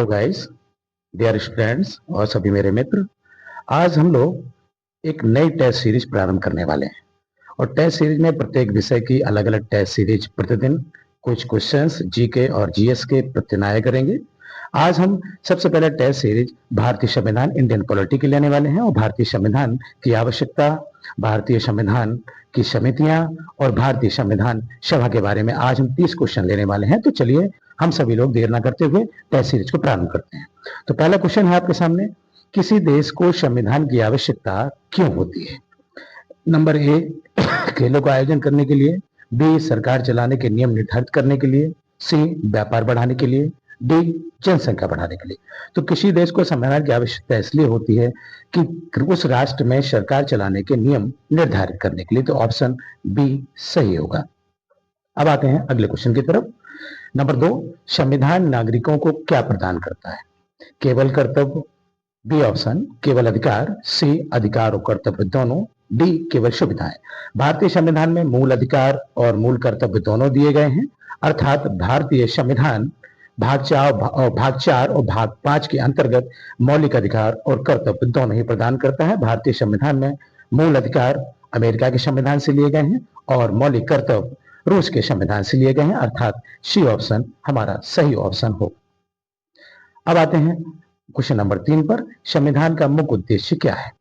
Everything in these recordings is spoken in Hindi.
हेलो गाइस, डियर स्टूडेंट्स और सभी मेरे मित्र। आज हम लोग एक नई टेस्ट सीरीज प्रारंभ करने वाले हैं और टेस्ट सीरीज में प्रत्येक विषय की अलग अलग टेस्ट सीरीज प्रतिदिन कुछ क्वेश्चंस जीके और जीएस के प्रत्यानयन करेंगे। आज हम सबसे पहले टेस्ट सीरीज भारतीय संविधान इंडियन पॉलिटी की लेने वाले हैं और भारतीय संविधान की आवश्यकता, भारतीय संविधान की समितियां और भारतीय संविधान सभा के बारे में आज हम 30 क्वेश्चन लेने वाले हैं। तो चलिए हम सभी लोग देर ना करते हुए टेस्ट सीरीज को प्रारंभ करते हैं। तो पहला क्वेश्चन है आपके सामने, किसी देश को संविधान की आवश्यकता क्यों होती है? नंबर ए, खेलों का आयोजन करने के लिए, बी सरकार चलाने के नियम निर्धारित करने के लिए, सी व्यापार बढ़ाने के लिए, डी जनसंख्या बढ़ाने के लिए। तो किसी देश को संविधान की आवश्यकता इसलिए होती है कि उस राष्ट्र में सरकार चलाने के नियम निर्धारित करने के लिए। तो ऑप्शन बी सही होगा। अब आते हैं अगले क्वेश्चन की तरफ। नंबर 2, संविधान नागरिकों को क्या प्रदान करता है? केवल कर्तव्य, बी ऑप्शन केवल अधिकार, सी अधिकार और कर्तव्य दोनों, डी केवल सुविधाएं। भारतीय संविधान में मूल अधिकार और मूल कर्तव्य दोनों दिए गए हैं, अर्थात भारतीय संविधान भाग 4 और भाग 5 के अंतर्गत मौलिक अधिकार और कर्तव्य दोनों ही प्रदान करता है। भारतीय संविधान में मूल अधिकार अमेरिका के संविधान से लिए गए हैं और मौलिक कर्तव्य रूस के संविधान से लिए गए हैं, अर्थात सी ऑप्शन हमारा सही ऑप्शन हो। अब आते हैं क्वेश्चन नंबर 3 पर, संविधान का मुख्य उद्देश्य क्या है?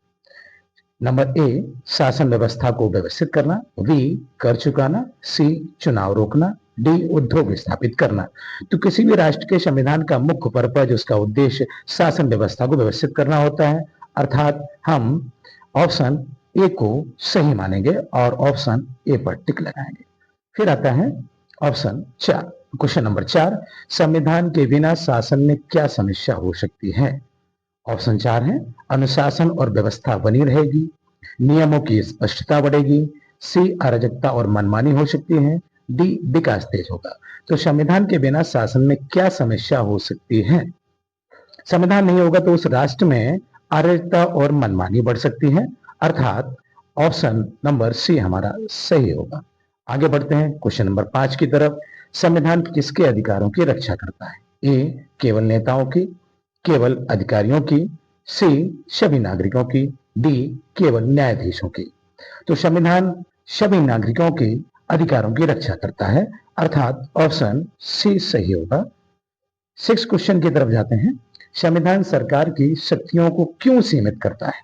नंबर ए, शासन व्यवस्था को व्यवस्थित करना, बी कर चुकाना, सी चुनाव रोकना, डी उद्योग स्थापित करना। तो किसी भी राष्ट्र के संविधान का मुख्य पर्पज, उसका उद्देश्य शासन व्यवस्था को व्यवस्थित करना होता है, अर्थात हम ऑप्शन ए को सही मानेंगे और ऑप्शन ए पर टिक लगाएंगे। फिर आता है ऑप्शन 4, क्वेश्चन नंबर 4, संविधान के बिना शासन में क्या समस्या हो सकती है? ऑप्शन 4 है, अनुशासन और व्यवस्था बनी रहेगी, नियमों की स्पष्टता बढ़ेगी, सी अराजकता और मनमानी हो सकती है, डी विकास तेज होगा। तो संविधान के बिना शासन में क्या समस्या हो सकती है? संविधान नहीं होगा तो उस राष्ट्र में अराजकता और मनमानी बढ़ सकती है, अर्थात ऑप्शन नंबर सी हमारा सही होगा। आगे बढ़ते हैं क्वेश्चन नंबर 5 की तरफ। संविधान किसके अधिकारों की रक्षा करता है? ए केवल नेताओं की, केवल अधिकारियों की, सी सभी नागरिकों की, डी केवल न्यायाधीशों की। तो संविधान सभी नागरिकों के अधिकारों की रक्षा करता है, अर्थात ऑप्शन सी सही होगा। 6 क्वेश्चन की तरफ जाते हैं। संविधान सरकार की शक्तियों को क्यों सीमित करता है?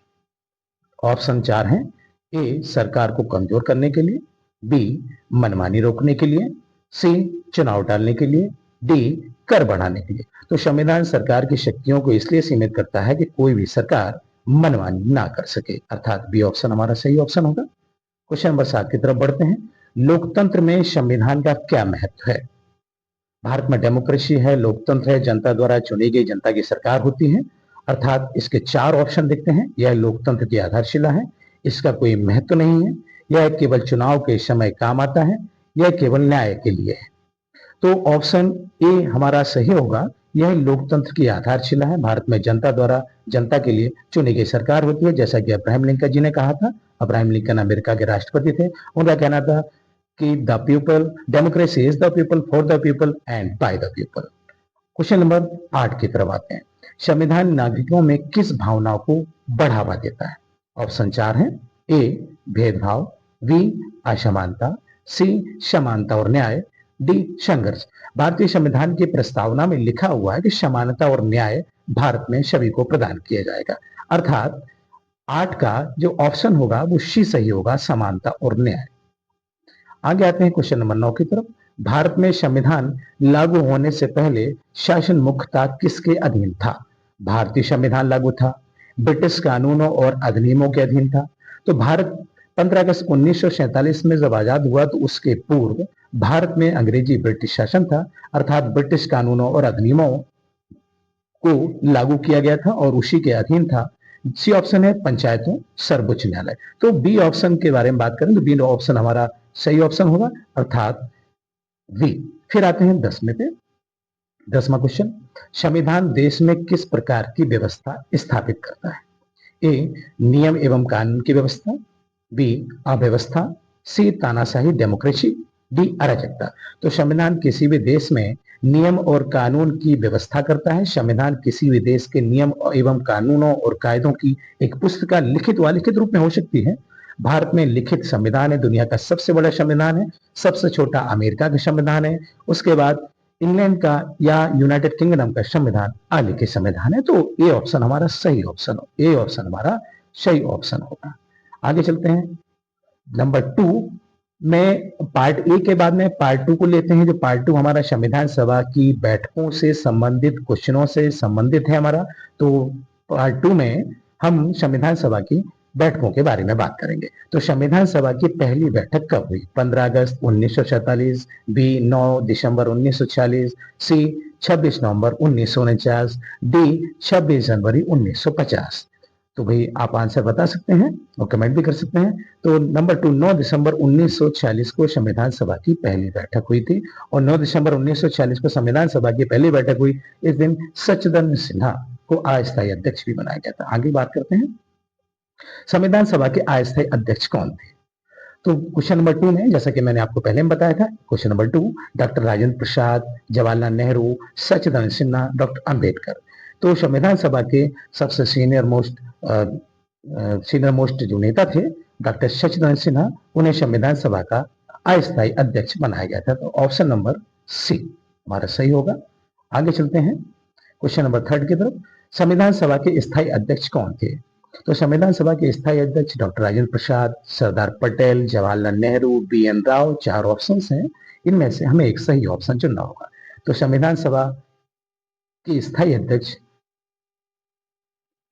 ऑप्शन 4 है, ए सरकार को कमजोर करने के लिए, बी मनमानी रोकने के लिए, सी चुनाव टालने के लिए, डी कर बढ़ाने के लिए। तो संविधान सरकार की शक्तियों को इसलिए सीमित करता है कि कोई भी सरकार मनमानी ना कर सके, अर्थात बी ऑप्शन हमारा सही ऑप्शन होगा। क्वेश्चन नंबर 7 की तरफ बढ़ते हैं। लोकतंत्र में संविधान का क्या महत्व है? भारत में डेमोक्रेसी है, लोकतंत्र है, जनता द्वारा चुनी गई जनता की सरकार होती है, अर्थात इसके 4 ऑप्शन दिखते हैं। यह लोकतंत्र की आधारशिला है, इसका कोई महत्व नहीं है, यह केवल चुनाव के समय काम आता है, यह केवल न्याय के लिए है। तो ऑप्शन ए हमारा सही होगा, यह लोकतंत्र की आधारशिला है। भारत में जनता द्वारा जनता के लिए चुनी गई सरकार होती है, जैसा कि अब्राहम लिंकन जी ने कहा था। अब्राहम लिंकन अमेरिका के राष्ट्रपति थे, उनका कहना था कि the people, democracy is the people, for the people and by the people. Question number 8 की तरफ आते हैं। संविधान नागरिकों में किस भावनाओं को बढ़ावा देता है? ऑप्शन 4 है, ए भेदभाव, बी असमानता, सी समानता और न्याय, डी संघर्ष। भारतीय संविधान की प्रस्तावना में लिखा हुआ है कि समानता और न्याय भारत में सभी को प्रदान किया जाएगा, अर्थात 8 का जो ऑप्शन होगा वो सी सही होगा, समानता और न्याय। आगे आते हैं क्वेश्चन नंबर 9 की तरफ। भारत में संविधान लागू होने से पहले शासन मुख्यतः किसके अधीन था? भारतीय संविधान लागू था, ब्रिटिश कानूनों और अधिनियमों के अधीन था। तो भारत 15 अगस्त 1947 में जब आजाद हुआ तो उसके पूर्व भारत में अंग्रेजी ब्रिटिश शासन था, अर्थात ब्रिटिश कानूनों और अधिनियमों को लागू किया गया था और उसी के अधीन था। सी ऑप्शन है पंचायतों, सर्वोच्च न्यायालय। तो बी ऑप्शन के बारे में बात करें तो बी ऑप्शन हमारा सही ऑप्शन होगा, अर्थात वी। फिर आते हैं 10वें पे। 10वां क्वेश्चन, संविधान देश में किस प्रकार की व्यवस्था स्थापित करता है? ए नियम एवं कानून की व्यवस्था, बी अव्यवस्था, सी तानाशाही डेमोक्रेसी, डी अराजकता। तो संविधान किसी भी देश में नियम और कानून की व्यवस्था करता है। संविधान किसी भी देश के नियम एवं कानूनों और कायदों की एक पुस्तिका लिखित व अलिखित रूप में हो सकती है। भारत में लिखित संविधान है, दुनिया का सबसे बड़ा संविधान है। सबसे छोटा अमेरिका का संविधान है। उसके बाद इंग्लैंड का या यूनाइटेड किंगडम का संविधान अलिखित संविधान है। तो ये ऑप्शन हमारा सही ऑप्शन हो, ये ऑप्शन हमारा सही ऑप्शन होगा। आगे चलते हैं। नंबर 2 में पार्ट ए के बाद में पार्ट 2 को लेते हैं। जो पार्ट 2 हमारा संविधान सभा की बैठकों से संबंधित क्वेश्चनों से संबंधित है हमारा। तो पार्ट 2 में हम संविधान सभा की बैठकों के बारे में बात करेंगे। तो संविधान सभा की पहली बैठक कब हुई? 15 अगस्त 1947, बी 9 दिसंबर 1946, सी 26 नवंबर 1949, डी 26 जनवरी 1950। तो भाई आप आंसर बता सकते हैं और कमेंट भी कर सकते हैं। तो नंबर 2 9 दिसंबर 1946 को संविधान सभा की पहली बैठक हुई थी और 9 दिसंबर 1946 को संविधान सभा की पहली बैठक हुई। इस दिन सचिदानंद सिन्हा को अस्थायी अध्यक्ष भी बनाया गया था। आगे बात करते हैं, संविधान सभा के अस्थायी अध्यक्ष कौन थे? तो क्वेश्चन नंबर 2 में, जैसा कि मैंने आपको पहले में बताया था, क्वेश्चन नंबर 2 डॉक्टर राजेंद्र प्रसाद, जवाहरलाल नेहरू, सचिदानंद सिन्हा, डॉक्टर अंबेडकर। तो संविधान सभा के सबसे सीनियर मोस्ट जो नेता थे डॉक्टर सचिदानंद सिन्हा, उन्हें संविधान सभा का अस्थायी अध्यक्ष बनाया गया था। तो ऑप्शन नंबर सी हमारा सही होगा। आगे चलते हैं क्वेश्चन नंबर 3 की तरफ। संविधान सभा के स्थायी अध्यक्ष कौन थे? तो संविधान सभा के स्थायी अध्यक्ष डॉक्टर राजेंद्र प्रसाद, सरदार पटेल, जवाहरलाल नेहरू, बी.एन. राव। 4 ऑप्शंस हैं, इनमें से हमें एक सही ऑप्शन चुनना होगा। तो संविधान सभा के स्थायी अध्यक्ष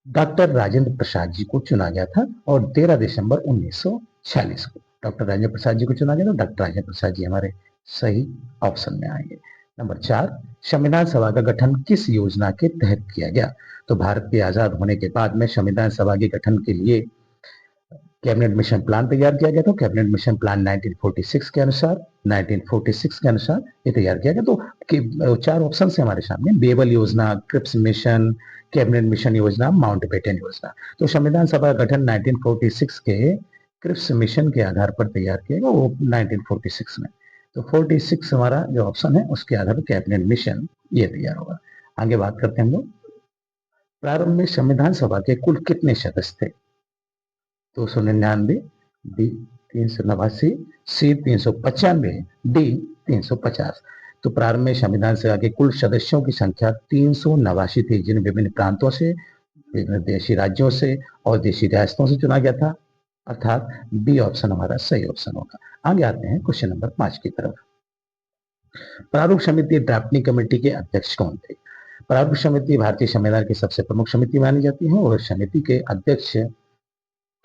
डॉक्टर राजेंद्र प्रसाद जी को चुना गया था और 13 दिसंबर 1946 को डॉक्टर राजेंद्र प्रसाद जी को चुना गया था। डॉक्टर राजेंद्र प्रसाद जी हमारे सही ऑप्शन में आएंगे। नंबर 4, संविधान सभा का गठन किस योजना के तहत किया गया? तो भारत के आजाद होने के बाद में संविधान सभा के गठन के लिए कैबिनेट मिशन प्लान तैयार किया गया था। कैबिनेट मिशन प्लान 1946 के अनुसार ये तैयार किया गया। तो 4 ऑप्शन है हमारे सामने, बेबल योजना, क्रिप्स मिशन, कैबिनेट मिशन योजना, माउंटबेटन योजना। तो संविधान सभा का गठन 1946 के क्रिप्स मिशन के आधार पर तैयार किया गया, वो 1946 में। तो 46 हमारा जो ऑप्शन है उसके आधार पर कैबिनेट मिशन ये तैयार होगा। आगे बात करते हैं हम लोग, प्रारंभ में संविधान सभा के कुल कितने सदस्य थे? 299, बी 389, सी 395, डी 350। तो प्रारंभ में संविधान सभा के कुल सदस्यों की संख्या 389 थी, जिन्हें विभिन्न प्रांतों से, विभिन्न देशी राज्यों से और देशी रियासतों से चुना गया था, अर्थात बी ऑप्शन हमारा सही ऑप्शन होगा। आगे आते हैं क्वेश्चन नंबर 5 की तरफ। प्रारूप समिति ड्राफ्टिंग कमेटी के अध्यक्ष कौन थे? प्रारूप समिति भारतीय संविधान की सबसे प्रमुख समिति मानी जाती है और समिति के अध्यक्ष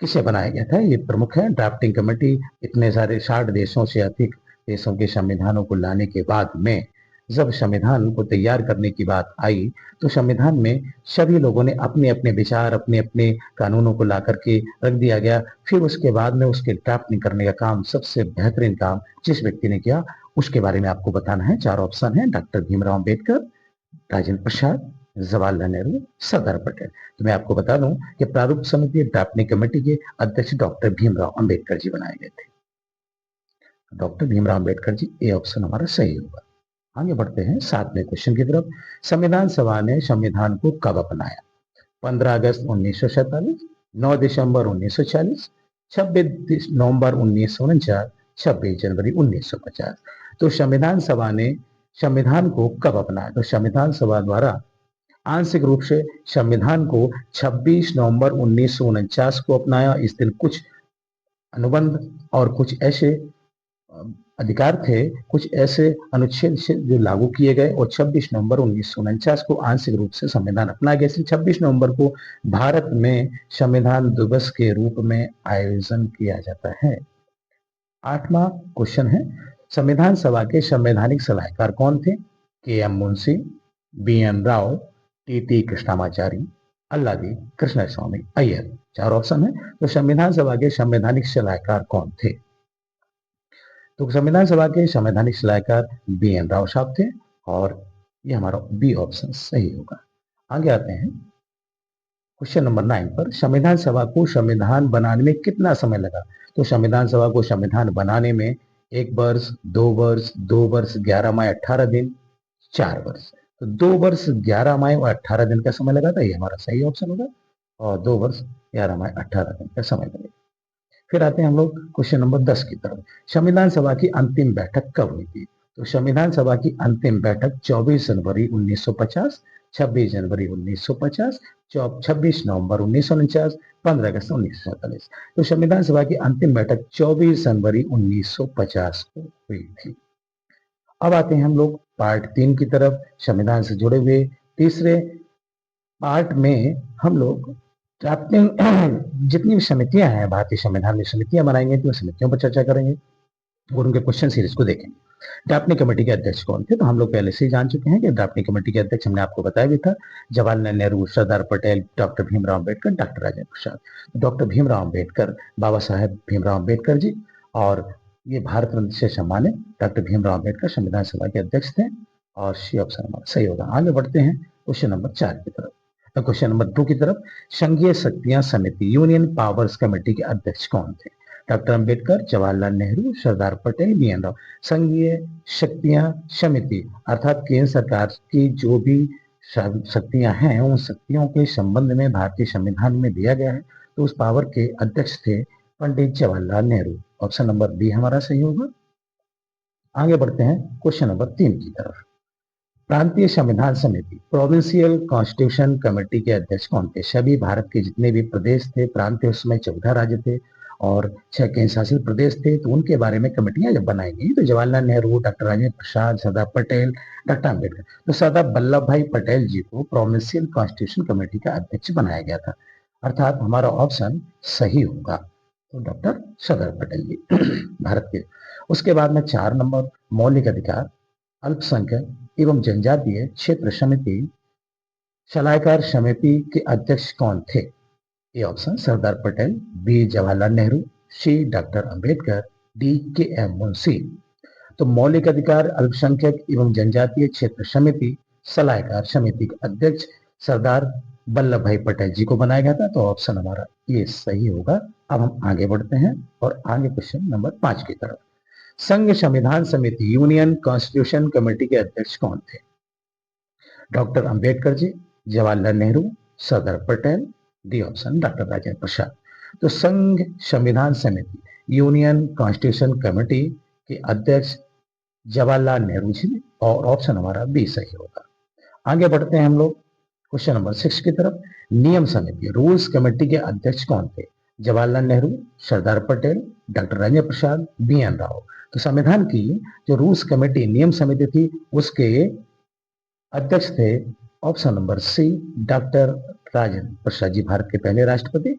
किसे बनाया गया था? ये प्रमुख है ड्राफ्टिंग कमेटी। इतने सारे 60 देशों से अधिक देशों के संविधानों को लाने के बाद में जब संविधान को तैयार करने की बात आई तो संविधान में सभी लोगों ने अपने अपने विचार, अपने अपने कानूनों को ला करके रख दिया गया। फिर उसके बाद में उसके ड्राफ्टिंग करने का काम, सबसे बेहतरीन काम जिस व्यक्ति ने किया उसके बारे में आपको बताना है। 4 ऑप्शन है, डॉक्टर भीमराव अम्बेडकर, राजेंद्र प्रसाद, जवाहरलाल नेहरू, सरदार पटेल। तो मैं आपको बता दूं कि प्रारूप समिति ड्राफ्टिंग कमेटी के अध्यक्ष डॉक्टर भीमराव अम्बेडकर जी बनाए गए थे। डॉक्टर भीमराव अम्बेडकर जी, ये ऑप्शन हमारा सही होगा। आगे बढ़ते हैं 7वें क्वेश्चन की तरफ। संविधान सभा ने संविधान को कब अपनाया? 15 अगस्त 1947, 9 दिसंबर 1940, 26 नवंबर 1949, 26 जनवरी 1950। तो संविधान सभा ने संविधान को कब अपनाया? तो संविधान सभा द्वारा आंशिक रूप से संविधान को 26 नवंबर 1949 को अपनाया। इस दिन कुछ अनुबंध और कुछ ऐसे अधिकार थे, कुछ ऐसे अनुच्छेद जो लागू किए गए और 26 नवंबर 1949 को आंशिक रूप से संविधान अपनाया गया। इसलिए 26 नवंबर को भारत में संविधान दिवस के रूप में आयोजन किया जाता है। 8वां क्वेश्चन है, संविधान सभा के संवैधानिक सलाहकार कौन थे? K M. Munshi, B N. Rau, T T. Krishnamachari, Alladi Krishnaswami Ayyar. 4 option है। तो संविधान सभा के संवैधानिक सलाहकार कौन थे? तो संविधान सभा के संवैधानिक सलाहकार बी.एन. राव साहब थे और ये हमारा बी ऑप्शन सही होगा। आगे आते हैं क्वेश्चन नंबर 9 पर। संविधान सभा को संविधान बनाने में कितना समय लगा? तो संविधान सभा को संविधान बनाने में 1 वर्ष, 2 वर्ष, 2 वर्ष, 11 माह 18 दिन, 4 वर्ष। तो 2 वर्ष 11 माह और 18 दिन का समय लगा था, ये हमारा सही ऑप्शन होगा। और 2 वर्ष 11 माह 18 दिन का समय लगेगा। फिर आते हैं हम लोग क्वेश्चन नंबर 10 की तरफ। संविधान सभा की अंतिम बैठक कब हुई थी? तो संविधान सभा की अंतिम बैठक 24 जनवरी 1950, 26 जनवरी 1950, 26 नवंबर 1949, 15 अगस्त 1947। तो संविधान सभा की अंतिम बैठक 24 जनवरी 1950 को हुई थी। अब आते हैं हम लोग पार्ट 3 की तरफ, संविधान से जुड़े हुए तीसरे पार्ट में हम लोग ड्राफ्टिंग जितनी भी समितियां हैं भारतीय संविधान में समितियां बनाएंगे तो समितियों पर चर्चा करेंगे और उनके क्वेश्चन सीरीज को देखेंगे। ड्राफ्टिंग कमेटी के अध्यक्ष कौन थे? तो हम लोग पहले से ही जान चुके हैं कि ड्राफ्टिंग कमेटी के अध्यक्ष हमने आपको बताया भी था, जवाहरलाल नेहरू, सरदार पटेल, डॉक्टर भीमराव अम्बेडकर, डॉक्टर राजेंद्र प्रसाद। डॉक्टर भीमराव अम्बेडकर, बाबा साहेब भीमराव अम्बेडकर जी, और ये भारत रत्न से सम्मानित डॉक्टर भीमराव अम्बेडकर संविधान सभा के अध्यक्ष थे। और सी ऑप्शन हमारा सही होगा। आगे बढ़ते हैं क्वेश्चन नंबर 4 की तरफ। क्वेश्चन नंबर 2 की तरफ, संघीय शक्तियां समिति यूनियन पावर्स कमेटी के अध्यक्ष कौन थे? Doctor Ambedkar, Jawaharlal Nehru, Sardar Patel, B N Rao. संघीय शक्तियां समिति अर्थात केंद्र सरकार की जो भी शक्तियां हैं उन शक्तियों के संबंध में भारतीय संविधान में दिया गया है, तो उस पावर के अध्यक्ष थे Pandit Jawaharlal Nehru. Option number B हमारा सही होगा। आगे बढ़ते हैं क्वेश्चन नंबर 3 की तरफ। प्रांतीय संविधान समिति प्रोविंशियल कॉन्स्टिट्यूशन कमेटी के अध्यक्ष कौन थे? सभी भारत के जितने भी प्रदेश थे, प्रांत थे, उसमें 14 राज्य थे और 6 केंद्र शासित प्रदेश थे, तो उनके बारे में कमेटियां जब बनाई गई तो जवाहरलाल नेहरू, डॉक्टर राजेंद्र प्रसाद, सरदार पटेल, डॉक्टर अम्बेडकर, तो सरदार वल्लभ भाई पटेल जी को प्रोविंशियल कॉन्स्टिट्यूशन कमेटी का अध्यक्ष बनाया गया था, अर्थात हमारा ऑप्शन सही होगा। तो डॉक्टर सरदार पटेल जी भारत के। उसके बाद में 4 नंबर, मौलिक अधिकार अल्पसंख्यक एवं जनजातीय क्षेत्र समिति सलाहकार समिति के अध्यक्ष कौन थे? A option Sardar Patel, B Jawaharlal Nehru, C doctor Ambedkar, D K M Munshi. तो मौलिक अधिकार अल्पसंख्यक एवं जनजातीय क्षेत्र समिति सलाहकार समिति के अध्यक्ष सरदार वल्लभ भाई पटेल जी को बनाया गया था, तो ऑप्शन हमारा ये सही होगा। अब हम आगे बढ़ते हैं और आगे क्वेश्चन नंबर 5 की तरफ। संघ संविधान समिति यूनियन कॉन्स्टिट्यूशन कमेटी के अध्यक्ष कौन थे? Doctor Ambedkar ji, Jawaharlal Nehru, Sardar Patel, D option doctor Rajendra Prasad. तो संघ संविधान समिति यूनियन कॉन्स्टिट्यूशन कमेटी के अध्यक्ष जवाहरलाल नेहरू जी और ऑप्शन हमारा बी सही होगा। आगे बढ़ते हैं हम लोग क्वेश्चन नंबर 6 की तरफ। नियम समिति रूल्स कमेटी के अध्यक्ष कौन थे? जवाहरलाल नेहरू, सरदार पटेल, डॉक्टर राजेंद्र प्रसाद, बी एन राव। तो संविधान की जो रूल्स कमेटी नियम समिति थी उसके अध्यक्ष थे option number C doctor Rajendra Prasad ji, Bharat के पहले राष्ट्रपति।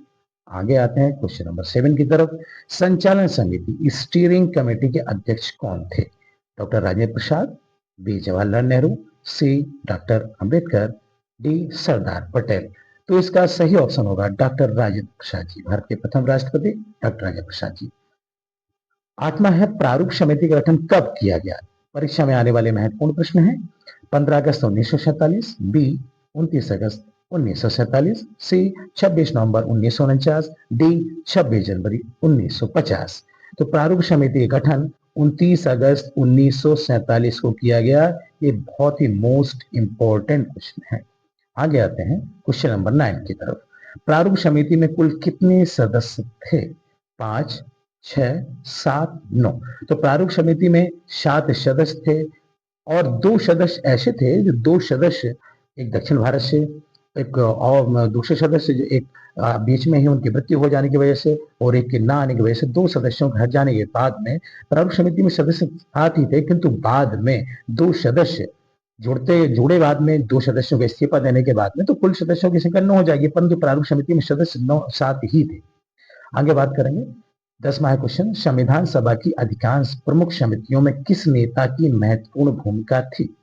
आगे आते हैं क्वेश्चन नंबर 7 की तरफ। संचालन समिति स्टीयरिंग कमेटी के अध्यक्ष कौन थे? डॉक्टर राजेंद्र प्रसाद, B Jawaharlal Nehru, C doctor Ambedkar, D Sardar Patel. तो इसका सही ऑप्शन होगा डॉक्टर राजेंद्र प्रसाद जी, भारत के प्रथम राष्ट्रपति डॉक्टर राजेंद्र प्रसाद जी। 8वां है प्रारूप समिति का गठन कब किया गया? परीक्षा में आने वाले महत्वपूर्ण प्रश्न है। 15 अगस्त 1947, बी 29 अगस्त 1947, सी 26 नवंबर 1949, डी 26 जनवरी 1950। तो प्रारूप समिति का गठन 29 अगस्त 1947 को किया गया। ये बहुत ही मोस्ट इंपॉर्टेंट क्वेश्चन है। आगे आते हैं क्वेश्चन नंबर 9 की तरफ। प्रारूप समिति में कुल कितने सदस्य थे? 5, 6, 7, 9। तो प्रारूप समिति में 7 सदस्य थे और 2 सदस्य ऐसे थे जो 2 सदस्य एक दक्षिण भारत से, एक और दूसरे सदस्य जो एक बीच में ही उनकी मृत्यु हो जाने की वजह से और एक के ना आने की वजह से 2 सदस्यों के हट जाने के बाद में प्रारूप समिति में सदस्य साथ ही थे, किंतु बाद में 2 सदस्य जुड़े बाद में 2 सदस्यों के इस्तीफा देने के बाद में तो कुल सदस्यों की संख्या 9 हो जाएगी, परंतु प्रारूप समिति में सदस्य 7 ही थे। आगे बात करेंगे 10वां क्वेश्चन। संविधान सभा की अधिकांश प्रमुख समितियों में किस नेता की महत्वपूर्ण भूमिका थी?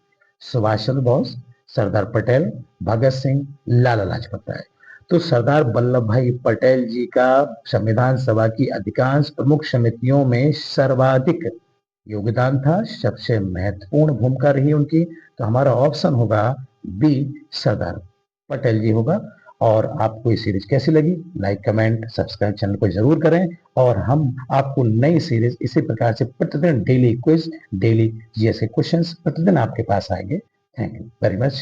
सुभाष चंद्र बोस, सरदार पटेल, भगत सिंह, लाला लाजपत राय। तो सरदार वल्लभ भाई पटेल जी का संविधान सभा की अधिकांश प्रमुख समितियों में सर्वाधिक योगदान था, सबसे महत्वपूर्ण भूमिका रही उनकी। तो हमारा ऑप्शन होगा बी सरदार पटेल जी होगा। और आपको ये सीरीज कैसी लगी? लाइक, कमेंट, सब्सक्राइब चैनल को जरूर करें और हम आपको नई सीरीज इसी प्रकार से प्रतिदिन डेली क्विज, डेली जीएस के क्वेश्चंस प्रतिदिन आपके पास आएंगे। Thank you very much.